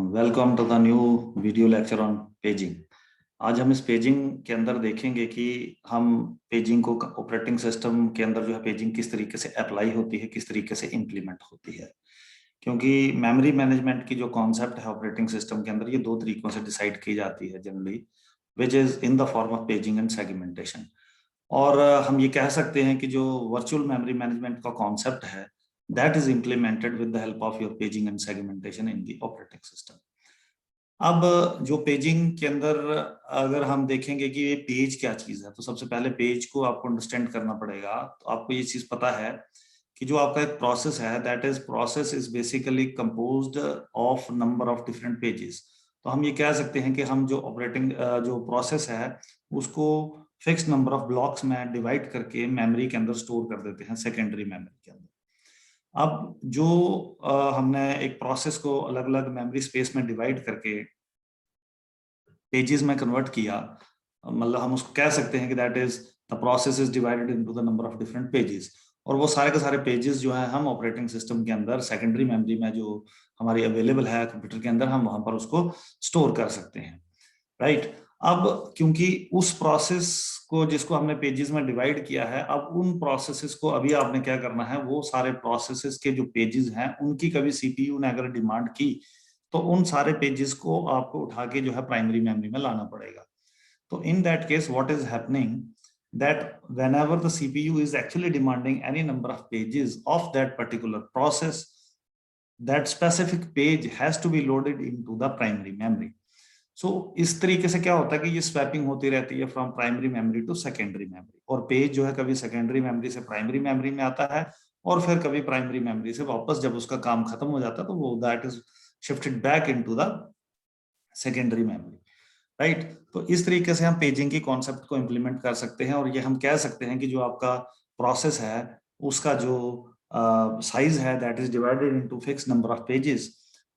Welcome to the new video lecture on paging. आज हम इस पेजिंग के अंदर देखेंगे कि हम पेजिंग को ऑपरेटिंग सिस्टम के अंदर जो है पेजिंग किस तरीके से अप्लाई होती है, किस तरीके से इम्प्लीमेंट होती है। क्योंकि मेमोरी मैनेजमेंट की जो कॉन्सेप्ट है ऑपरेटिंग सिस्टम के अंदर, ये दो तरीकों से डिसाइड की जाती है generally, which is in the form of paging and segmentation. और हम ये कह सकते हैं कि जो वर्चुअल मेमोरी मैनेजमेंट का कॉन्सेप्ट है, that is implemented with the help of your paging and segmentation in the operating system. अब जो पेजिंग के अंदर अगर हम देखेंगे कि ये पेज क्या चीज है, तो सबसे पहले पेज को आपको अंडरस्टैंड करना पड़ेगा। तो आपको ये चीज पता है कि जो आपका एक प्रोसेस है, that is process is basically composed of number of different pages. तो हम ये कह सकते हैं कि हम जो ऑपरेटिंग जो प्रोसेस है उसको फिक्स नंबर ऑफ ब्लॉक्स में डिवाइड करके मेमोरी के अंदर स्टोर कर देते हैं, सेकेंडरी मेमोरी के अंदर। अब जो हमने एक प्रोसेस को अलग अलग मेमोरी स्पेस में डिवाइड करके पेजेस में कन्वर्ट किया, मतलब हम उसको कह सकते हैं कि that is the process is divided into the number of different pages. और वो सारे के सारे पेजेस जो है हम ऑपरेटिंग सिस्टम के अंदर सेकेंडरी मेमोरी में जो हमारी अवेलेबल है कंप्यूटर के अंदर, हम वहां पर उसको स्टोर कर सकते हैं, राइट। अब क्योंकि उस प्रोसेस को जिसको हमने पेजेस में डिवाइड किया है, अब उन प्रोसेसेस को अभी आपने क्या करना है, वो सारे प्रोसेसेस के जो पेजेस हैं उनकी कभी सीपीयू ने अगर डिमांड की, तो उन सारे पेजेस को आपको उठा के जो है प्राइमरी मेमोरी में लाना पड़ेगा। तो in that case what is happening, that whenever the CPU is actually demanding any number of pages of that particular process, that specific page has to be loaded into the primary memory. So इस तरीके से क्या होता है कि ये swapping होती रहती है from primary memory to secondary memory, और पेज जो है कभी सेकेंडरी मेमोरी से प्राइमरी मेमोरी में आता है, और फिर कभी प्राइमरी मेमोरी से वापस जब उसका काम खत्म हो जाता है तो वो that is shifted back into the secondary memory, right. तो इस तरीके से हम पेजिंग की कॉन्सेप्ट को इंप्लीमेंट कर सकते हैं, और ये हम कह सकते हैं कि जो आपका प्रोसेस है उसका जो साइज है that is divided into fix number of pages,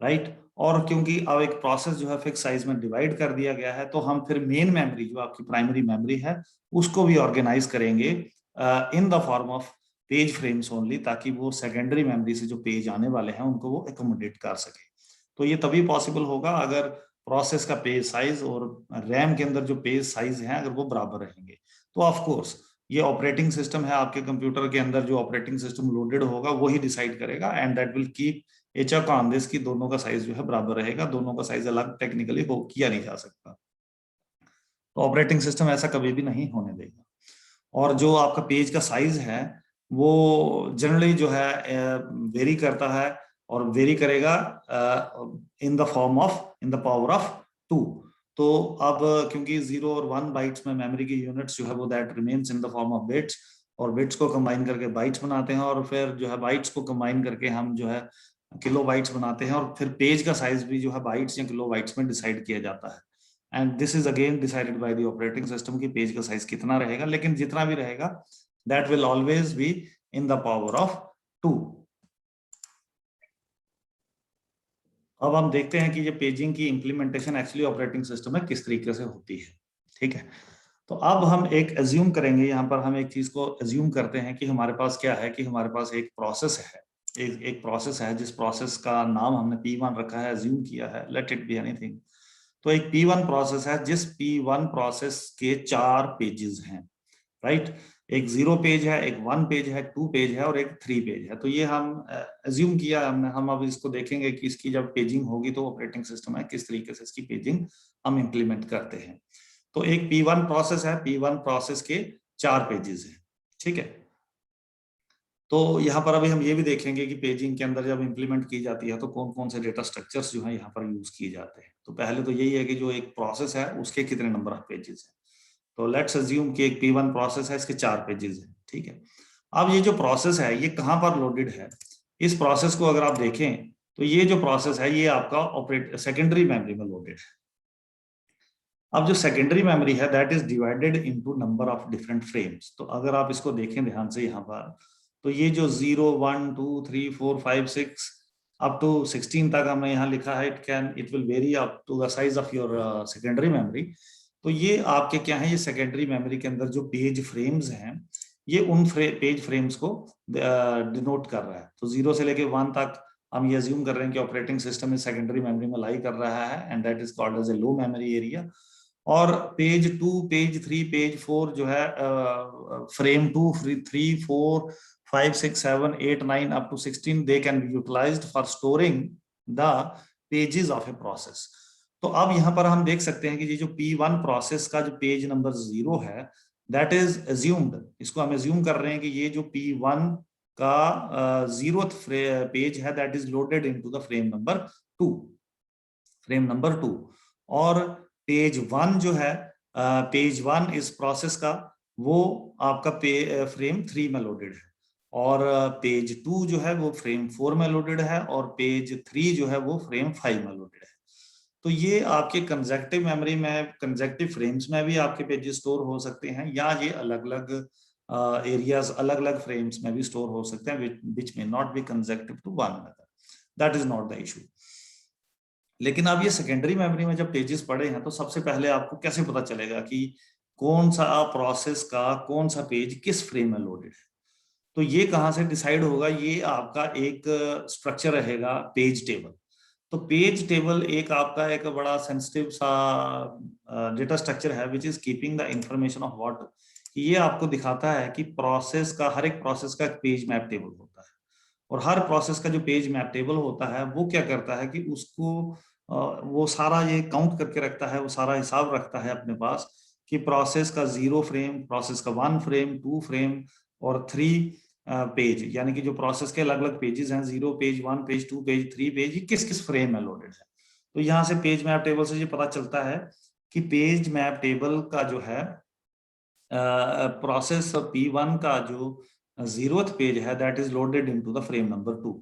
right. और क्योंकि अब एक प्रोसेस जो है फिक्स साइज में डिवाइड कर दिया गया है, तो हम फिर मेन मेमोरी जो आपकी प्राइमरी मेमोरी है उसको भी ऑर्गेनाइज करेंगे in the form of page frames only, ताकि वो सेकेंडरी मेमोरी से जो पेज आने वाले हैं उनको वो एकोमोडेट कर सके। तो ये तभी पॉसिबल होगा अगर प्रोसेस का पेज साइज और रैम के अंदर जो पेज साइज है अगर वो बराबर रहेंगे। तो ऑफ कोर्स ये ऑपरेटिंग सिस्टम है, आपके कंप्यूटर के अंदर जो ऑपरेटिंग सिस्टम लोडेड होगा वही डिसाइड करेगा, and that will keep a check on this कि दोनों का साइज जो है बराबर रहेगा, दोनों का साइज अलग टेक्निकली वो किया नहीं जा सकता। तो ऑपरेटिंग सिस्टम ऐसा कभी भी नहीं होने देगा। और जो आपका पेज का साइज है वो जनरली जो है वेरी करता है, और वेरी करेगा in the form of in the power of 2। तो अब क्योंकि 0 और 1 बाइट्स में मेमोरी की यूनिट्स जो है वो that remains in the form of bits, और बिट्स को कंबाइन करके बाइट्स बनाते हैं, और फिर जो है बाइट्स को कंबाइन करके हम जो है किलो बाइट्स बनाते हैं, और फिर पेज का साइज भी जो है बाइट्स या किलो बाइट्स में डिसाइड किया जाता है। And this is again decided by the operating system की पेज का साइज कितना रहेगा, लेकिन जितना भी रहेगा that will always be in the power of 2। अब हम देखते हैं कि ये पेजिंग की इंप्लीमेंटेशन एक्चुअली ऑपरेटिंग सिस्टम में किस तरीके से होती है, ठीक है। तो अब हम एक एज्यूम करेंगे, यहाँ पर हम एक चीज को एज्यूम करते हैं कि हमारे पास क्या है, कि हमारे पास एक प्रोसेस है, एक प्रोसेस है जिस प्रोसेस का नाम हमने P1 रखा है, एज्यूम किया है, लेट इट बी एनीथिंग। तो एक P1 प्रोसेस है जिस P1 प्रोसेस के 4 पेजेस हैं, राइट। एक 0 पेज है, एक 1 पेज है, 2 पेज है और एक 3 पेज है। तो ये हम एज्यूम किया हमने। हम अब इसको देखेंगे कि इसकी जब पेजिंग होगी तो ऑपरेटिंग सिस्टम है किस तरीके से इसकी पेजिंग हम इंप्लीमेंट करते हैं। तो एक P1 प्रोसेस है, P1 प्रोसेस के 4 पेजेस हैं, ठीक है। तो यहाँ पर अभी हम ये भी देखेंगे कि पेजिंग के अंदर जब इंप्लीमेंट की जाती है तो कौन कौन से डेटा स्ट्रक्चर्स जो है यहाँ पर यूज किए जाते हैं। तो पहले तो यही है कि जो एक प्रोसेस है उसके कितने नंबर ऑफ पेजेस हैं। तो लेट्स अज्यूम कि एक P1 प्रोसेस है, इसके 4 पेजेस हैं, ठीक है। अब ये जो प्रोसेस है ये कहाँ पर लोडेड है, इस प्रोसेस को अगर आप देखें तो ये जो प्रोसेस है ये आपका सेकेंडरी मेमोरी में लोडेड है। अब जो सेकेंडरी मेमोरी है that is divided into number of different frames. तो अगर आप इसको देखें ध्यान से यहाँ पर, तो ये जो 0 1 2 3 4 5 6 अप टू 16 तक हमने यहाँ लिखा है, it will vary up to the size of your secondary memory. तो ये आपके क्या है, ये सेकेंडरी मेमोरी के अंदर जो पेज फ्रेम्स हैं ये उन पेज फ्रेम्स को डिनोट कर रहा है। तो 0 से लेके 1 तक हम ये अज्यूम कर रहे हैं कि ऑपरेटिंग सिस्टम इस सेकेंडरी मेमोरी में लाई कर रहा है and that is called as a low memory area. और पेज 2, पेज 3, पेज 4 जो है frame 2, 3, 4, 5, 6, 7, 8, 9 up to 16 they can be utilised for storing the pages of a process. तो अब यहाँ पर हम देख सकते हैं कि ये जो P1 प्रोसेस का जो पेज नंबर 0 है दैट इज अज्यूम्ड, इसको हम अज्यूम कर रहे हैं कि ये जो P1 का 0th पेज है that is loaded into the frame number 2। और पेज 1 जो है पेज 1 इस प्रोसेस का वो आपका फ्रेम 3 में लोडेड है, और पेज 2 जो है वो फ्रेम 4 में लोडेड है, और पेज 3 जो है वो फ्रेम 5 में लोडेड है। तो ये आपके कंसेक्टिव मेमोरी में, कंसेक्टिव फ्रेम्स में भी आपके पेजेस स्टोर हो सकते हैं, या ये अलग अलग एरियाज, अलग अलग फ्रेम्स में भी स्टोर हो सकते हैं which may not be consecutive to one another, that is not the issue. लेकिन अब ये सेकेंडरी मेमोरी में जब पेजेस पड़े हैं तो सबसे पहले आपको कैसे पता चलेगा कि कौन सा प्रोसेस का कौन सा पेज किस फ्रेम में लोडेड है? तो ये कहाँ से डिसाइड होगा? ये आपका एक स्ट्रक्चर रहेगा पेज टेबल। तो पेज टेबल एक आपका एक बड़ा सेंसिटिव सा डेटा स्ट्रक्चर है which is keeping the information of what, ये आपको दिखाता है कि प्रोसेस का, हर एक प्रोसेस का एक पेज मैप टेबल होता है, और हर प्रोसेस का जो पेज मैप टेबल होता है वो क्या करता है कि उसको वो सारा ये काउंट करके रखता है, वो सारा हिसाब रखता है अपने पास कि प्रोसेस का 0 फ्रेम, प्रोसेस का 1 फ्रेम, 2 फ्रेम और 3 पेज, यानी कि जो प्रोसेस के अलग अलग पेजेस हैं, 0 पेज, 1 पेज, 2 पेज, 3 पेज, ये किस किस फ्रेम में लोडेड है। तो यहाँ से पेज मैप टेबल से ये पता चलता है कि पेज मैप टेबल का जो है प्रोसेस P1 का जो 0th पेज है that is loaded into the frame number 2।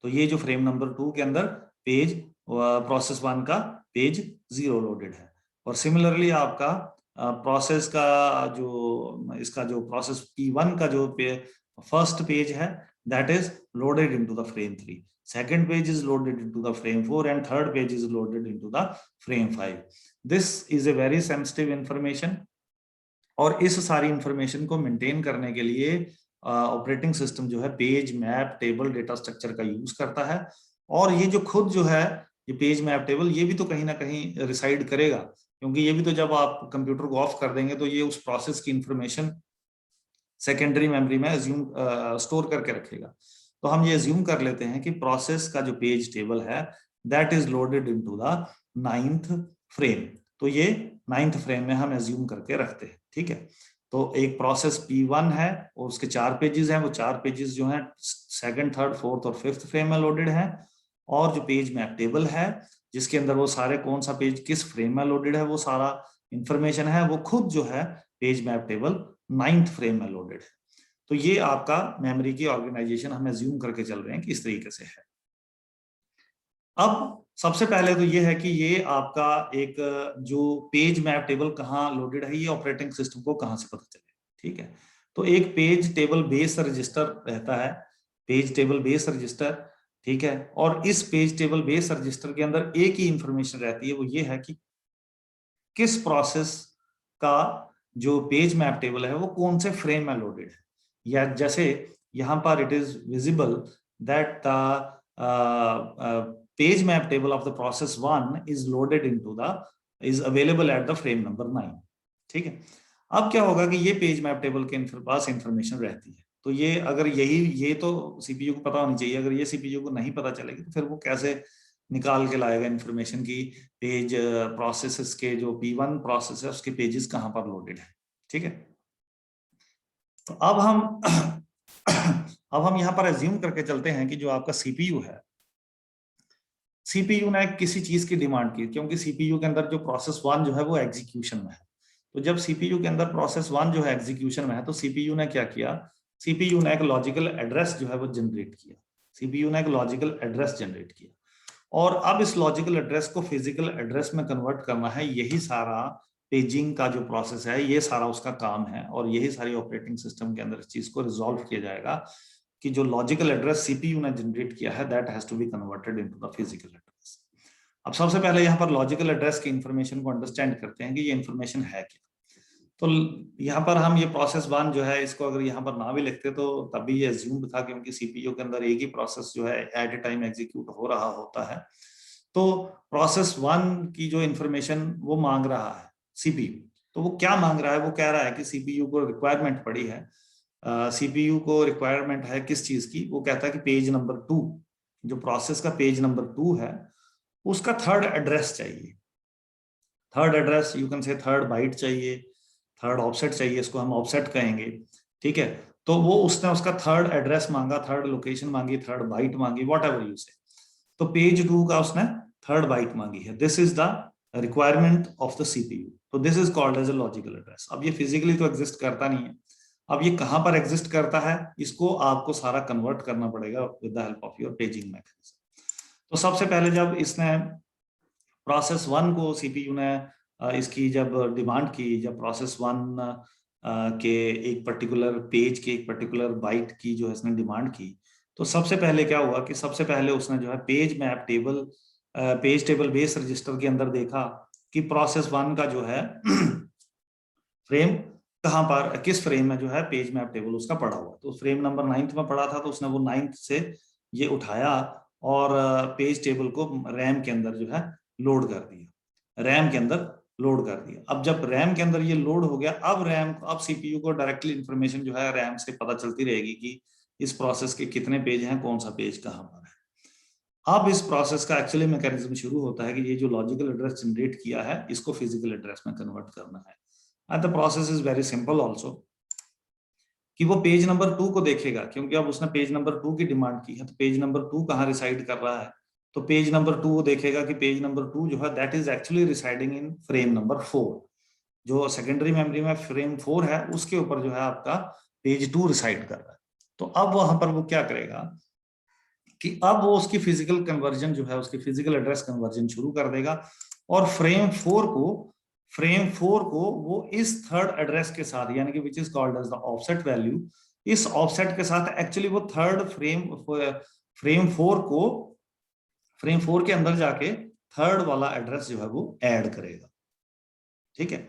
तो ये जो फ्रेम नंबर 2 के अंदर पेज प्रोसेस 1 का पेज 0 लोडेड है। और सिमिलरली आपका प्रोसेस का जो, इसका जो प्रोसेस P1 का जो फर्स्ट पेज है that is loaded into the frame 3, second page is loaded into the frame 4 and third page is loaded into the frame 5. This is a very sensitive information, और इस सारी information को maintain करने के लिए operating system जो है page map table data structure का यूज करता है। और ये जो खुद जो है ये पेज मैप टेबल, ये भी तो कहीं ना कहीं रिसाइड करेगा, क्योंकि ये भी तो जब आप कंप्यूटर को ऑफ कर देंगे तो ये उस प्रोसेस की इंफॉर्मेशन सेकेंडरी मेमोरी में अज्यूम स्टोर करके रखेगा। तो हम ये अज्यूम कर लेते हैं कि प्रोसेस का जो पेज टेबल है that is loaded into the 9th frame. तो ये 9th फ्रेम में हम अज्यूम करके रखते हैं, ठीक है। तो एक प्रोसेस P1 है और उसके 4 पेजेस हैं, वो 4 पेजेस जो हैं 2nd, 3rd, 4th और 5th फ्रेम में लोडेड है। और जो पेज मैप टेबल है जिसके अंदर वो सारे कौन सा पेज किस फ्रेम में लोडेड है वो सारा इंफॉर्मेशन है, वो खुद जो है page map table 9th frame में लोडेड है। तो ये आपका मेमोरी की ऑर्गेनाइजेशन हम अज्यूम करके चल रहे हैं कि इस तरीके से है। अब सबसे पहले तो ये है कि ये आपका एक जो पेज मैप टेबल कहाँ लोडेड है, ये ऑपरेटिंग सिस्टम को कहाँ से पता चलेगा, ठीक है। तो एक पेज टेबल बेस रजिस्टर रहता है, पेज टेबल बेस रजिस्टर, ठीक है। और इस पेज टेबल बेस रजिस्टर के अंदर एक ही इंफॉर्मेशन रहती है, वो ये है कि किस प्रोसेस का जो पेज मैप टेबल है वो कौन से फ्रेम में लोडेड है। या जैसे यहाँ पर it is visible that the page map table of the process 1 is loaded into the is available at the frame number 9, ठीक है। अब क्या होगा कि ये पेज मैप टेबल के पास इंफॉर्मेशन रहती है, तो ये अगर ये तो सीपीयू को पता होनी चाहिए। अगर ये सीपीयू को नहीं पता चलेगी तो फिर वो कैसे निकाल के लाएगा इंफॉर्मेशन की पेज प्रोसेसेस के जो P1 प्रोसेस है उसके पेजेस कहां पर लोडेड है, ठीक है। तो अब हम यहां पर अज्यूम करके चलते हैं कि जो आपका सीपीयू है, सीपीयू ने किसी चीज की डिमांड की, क्योंकि सीपीयू के अंदर जो प्रोसेस 1 जो है वो एग्जीक्यूशन में है। तो जब सीपीयू के अंदर प्रोसेस 1 जो है एग्जीक्यूशन में है तो सीपीयू ने क्या किया, सीपीयू ने एक लॉजिकल एड्रेस जो है वो जनरेट किया, सीपीयू ने एक लॉजिकल एड्रेस जनरेट किया। और अब इस लॉजिकल एड्रेस को फिजिकल एड्रेस में कन्वर्ट करना है, यही सारा पेजिंग का जो प्रोसेस है ये सारा उसका काम है। और यही सारी ऑपरेटिंग सिस्टम के अंदर इस चीज को रिजॉल्व किया जाएगा कि जो लॉजिकल एड्रेस सीपीयू ने जनरेट किया है that has to be converted into the physical address. अब सबसे पहले यहाँ पर लॉजिकल एड्रेस की इंफॉर्मेशन को अंडरस्टैंड करते हैं कि ये इंफॉर्मेशन है क्या। तो यहाँ पर हम ये प्रोसेस वन जो है इसको अगर यहाँ पर ना भी लिखते तो तभी ये एज्यूम्ड था, क्योंकि सीपीयू के अंदर एक ही प्रोसेस जो है एट ए टाइम एग्जीक्यूट हो रहा होता है। तो प्रोसेस वन की जो इंफॉर्मेशन वो मांग रहा है सीपीयू, तो वो क्या मांग रहा है, वो कह रहा है कि सीपीयू को रिक्वायरमेंट पड़ी है, सीपीयू को रिक्वायरमेंट है किस चीज की, वो कहता है कि पेज नंबर 2, जो प्रोसेस का पेज नंबर 2 है उसका थर्ड एड्रेस चाहिए। Third address you can say third byte चाहिए, थर्ड ऑफसेट चाहिए, इसको हम ऑफसेट कहेंगे, ठीक है। तो वो उसने उसका थर्ड एड्रेस मांगा, थर्ड लोकेशन मांगी, थर्ड बाइट मांगी, वॉट एवर यू से। तो पेज 2 का उसने थर्ड बाइट मांगी है। This is the requirement of the CPU. तो this is called as a logical address. अब ये फिजिकली तो एग्जिस्ट करता नहीं है, अब ये कहां पर एग्जिस्ट करता है, इसको आपको सारा कन्वर्ट करना पड़ेगा with the help of your paging mechanism. तो सबसे पहले जब इसने प्रोसेस वन को सीपीयू ने इसकी जब डिमांड की, जब प्रोसेस वन के एक पर्टिकुलर पेज के एक पर्टिकुलर बाइट की जो है इसने डिमांड की, तो सबसे पहले क्या हुआ कि सबसे पहले उसने जो है page map table, page table base register के अंदर देखा कि प्रोसेस वन का जो है फ्रेम कहां पर, किस फ्रेम में जो है पेज मैप टेबल उसका पड़ा हुआ। तो फ्रेम नंबर 9th में पड़ा था, तो उसने वो 9th से ये उठाया और पेज टेबल को रैम के अंदर जो है लोड कर दिया, रैम के अंदर लोड कर दिया। अब जब रैम के अंदर ये लोड हो गया, अब रैम, अब सीपीयू को डायरेक्टली इंफॉर्मेशन जो है रैम से पता चलती रहेगी कि इस प्रोसेस के कितने पेज हैं, कौन सा पेज कहां पर है। अब इस प्रोसेस का एक्चुअली मैकेनिज्म शुरू होता है कि ये जो लॉजिकल एड्रेस जनरेट किया है इसको फिजिकल एड्रेस में कन्वर्ट करना है। And the process is very simple also, कि वो पेज नंबर 2 को देखेगा, क्योंकि अब उसने पेज नंबर 2 की डिमांड की है, तो पेज नंबर 2 कहाँ रिसाइड कर रहा है, तो पेज नंबर 2 वो देखेगा कि पेज नंबर 2 जो है that is actually residing in frame number 4। जो सेकेंडरी मेमोरी में फ्रेम 4 है उसके ऊपर जो है आपका पेज 2 रिसाइड कर रहा है। तो अब वहां पर वो क्या करेगा कि अब वो उसकी फिजिकल कन्वर्जन जो है, उसकी फिजिकल एड्रेस कन्वर्जन शुरू कर देगा, और फ्रेम 4 को वो इस थर्ड एड्रेस के साथ, यानी कि which is called as the offset value, इस ऑफसेट के साथ एक्चुअली वो थर्ड फ्रेम 4 के अंदर जाके थर्ड वाला एड्रेस जो है वो ऐड करेगा, ठीक है।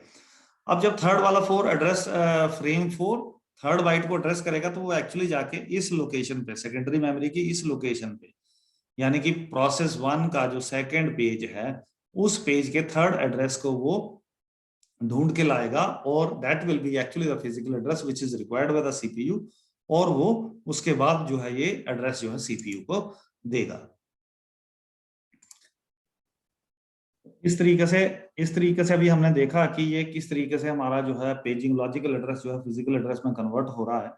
अब जब थर्ड वाला फ्रेम 4 थर्ड बाइट को एड्रेस करेगा, तो वो एक्चुअली जाके इस लोकेशन पे, सेकेंडरी मेमोरी की इस लोकेशन पे, यानी कि प्रोसेस 1 का जो सेकेंड पेज है उस पेज के थर्ड एड्रेस को वो ढूंढ के लाएगा, और that will be actually the physical address which is required by the CPU, और वो उसके बाद जो है ये एड्रेस जो है सीपीयू को देगा। इस तरीके से अभी हमने देखा कि ये किस तरीके से हमारा जो है पेजिंग लॉजिकल एड्रेस जो है फिजिकल एड्रेस में कन्वर्ट हो रहा है,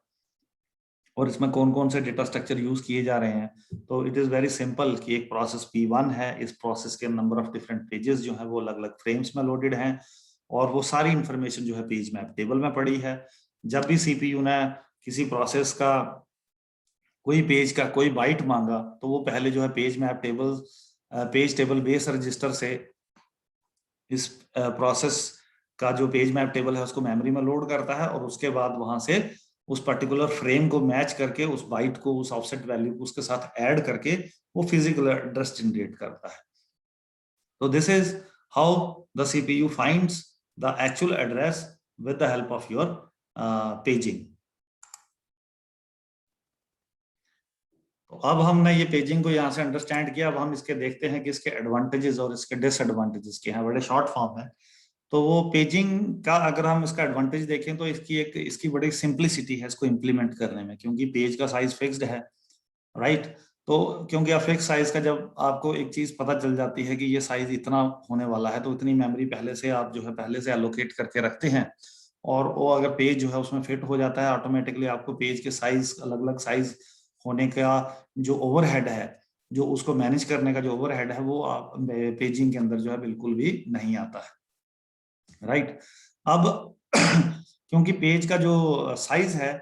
और इसमें कौन कौन से डेटा स्ट्रक्चर यूज किए जा रहे हैं। तो इट इज वेरी सिंपल कि एक प्रोसेस P1 है, इस प्रोसेस के नंबर ऑफ डिफरेंट पेजेस जो है वो अलग अलग फ्रेम्स में लोडेड हैं, और वो सारी इंफॉर्मेशन जो है पेज मैप टेबल में पड़ी है। जब भी सीपीयू ने किसी प्रोसेस का कोई पेज का कोई बाइट मांगा, तो वो पहले जो है पेज टेबल बेस रजिस्टर से इस प्रोसेस का जो पेज मैप टेबल है उसको मेमोरी में लोड करता है, और उसके बाद वहां से उस पर्टिकुलर फ्रेम को मैच करके उस बाइट को, उस ऑफसेट वैल्यू को उसके साथ ऐड करके वो फिजिकल एड्रेस जनरेट करता है। तो this is how the CPU finds the actual address with the help of your paging. तो अब हमने ये पेजिंग को यहाँ से अंडरस्टैंड किया, अब हम इसके देखते हैं कि इसके एडवांटेजेस और इसके डिसएडवांटेजेस क्या हैं, बड़े शॉर्ट फॉर्म है। तो वो पेजिंग का अगर हम इसका एडवांटेज देखें तो इसकी बड़ी सिंप्लिसिटी है इसको इम्प्लीमेंट करने में, क्योंकि पेज का साइज फिक्स्ड है, राइट। तो क्योंकि आप फिक्स साइज का, जब आपको एक चीज पता चल जाती है कि ये साइज इतना होने वाला है, तो इतनी मेमोरी पहले से आप जो है पहले से एलोकेट करके रखते हैं, और वो अगर पेज जो है उसमें फिट हो जाता है ऑटोमेटिकली, आपको पेज के साइज, अलग अलग साइज होने का जो ओवरहेड है, जो उसको मैनेज करने का जो ओवरहेड है, वो आप पेजिंग के अंदर जो है बिल्कुल भी नहीं आता है, राइट। अब क्योंकि पेज का जो साइज है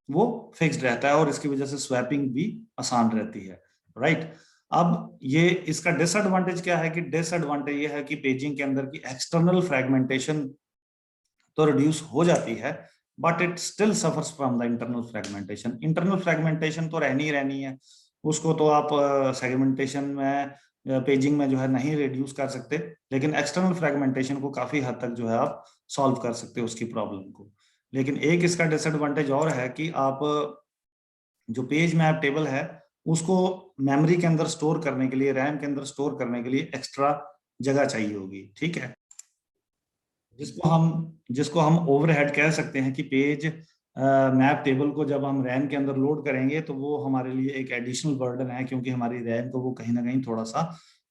वो फिक्स्ड रहता है, और इसकी वजह से स्वैपिंग भी आसान रहती है, राइट। अब ये इसका डिसएडवांटेज क्या है, कि डिसएडवांटेज ये है कि पेजिंग के अंदर की एक्सटर्नल फ्रेगमेंटेशन तो रिड्यूस हो जाती है, but it still suffers from the internal fragmentation. Internal fragmentation तो रहनी ही रहनी है, उसको तो आप सेगमेंटेशन में, पेजिंग में जो है नहीं रिड्यूस कर सकते, लेकिन एक्सटर्नल फ्रेगमेंटेशन को काफी हद तक जो है आप सॉल्व कर सकते हो उसकी प्रॉब्लम को। लेकिन एक इसका डिसएडवांटेज और है कि आप जो पेज मैप टेबल है उसको मेमोरी के अंदर स्टोर करने के लिए, रैम के अंदर स्टोर करने के लिए एक्स्ट्रा जगह चाहिए होगी, ठीक है। जिसको हम ओवरहेड कह सकते हैं कि पेज मैप टेबल को जब हम रैम के अंदर लोड करेंगे तो वो हमारे लिए एक एडिशनल बर्डन है, क्योंकि हमारी रैम को वो कहीं ना कहीं थोड़ा सा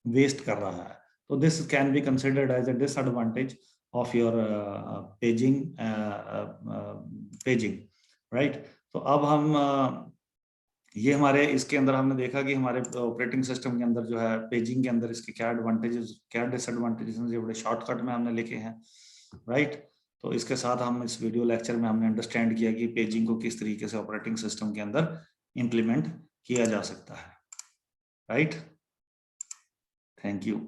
वेस्ट कर रहा है। तो this can be considered as a disadvantage of your paging, right. तो अब हम ये हमारे इसके अंदर हमने देखा कि हमारे ऑपरेटिंग सिस्टम के अंदर जो है पेजिंग के अंदर इसके क्या एडवांटेजेस क्या डिसएडवांटेजेस हैं, ये बड़े शॉर्टकट में हमने लिखे हैं, राइट। तो इसके साथ हम इस वीडियो लेक्चर में हमने अंडरस्टैंड किया कि पेजिंग को किस तरीके से ऑपरेटिंग सिस्टम के अंदर इम्प्लीमेंट किया जा सकता है, राइट। Thank you.